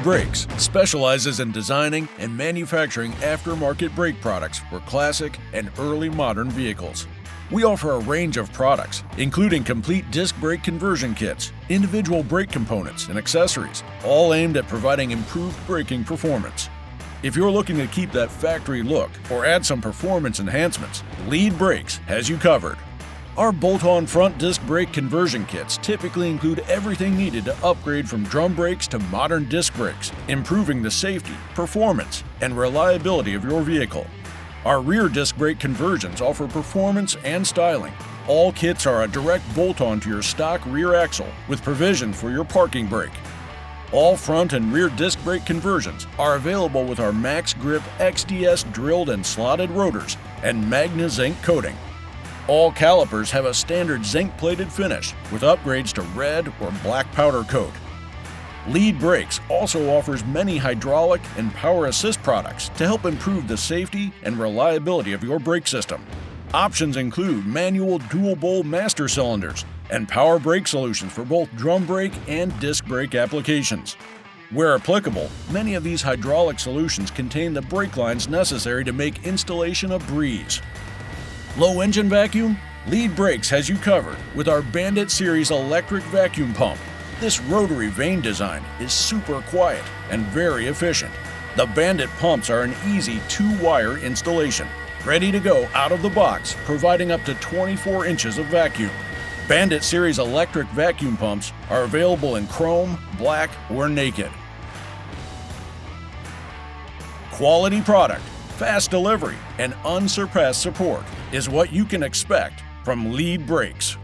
Brakes specializes in designing and manufacturing aftermarket brake products for classic and early modern vehicles. We offer a range of products, including complete disc brake conversion kits, individual brake components, and accessories, all aimed at providing improved braking performance. If you're looking to keep that factory look or add some performance enhancements, LEED Brakes has you covered. Our bolt-on front disc brake conversion kits typically include everything needed to upgrade from drum brakes to modern disc brakes, improving the safety, performance, and reliability of your vehicle. Our rear disc brake conversions offer performance and styling. All kits are a direct bolt-on to your stock rear axle with provision for your parking brake. All front and rear disc brake conversions are available with our Max Grip XDS drilled and slotted rotors and Magna Zinc coating. All calipers have a standard zinc-plated finish with upgrades to red or black powder coat. LEED Brakes also offers many hydraulic and power assist products to help improve the safety and reliability of your brake system. Options include manual dual bowl master cylinders and power brake solutions for both drum brake and disc brake applications. Where applicable, many of these hydraulic solutions contain the brake lines necessary to make installation a breeze. Low engine vacuum? LEED Brakes has you covered with our Bandit Series electric vacuum pump. This rotary vane design is super quiet and very efficient. The Bandit pumps are an easy 2-wire installation, ready to go out of the box, providing up to 24 inches of vacuum. Bandit Series electric vacuum pumps are available in chrome, black, or naked. Quality product, fast delivery, and unsurpassed support is what you can expect from LEED Brakes.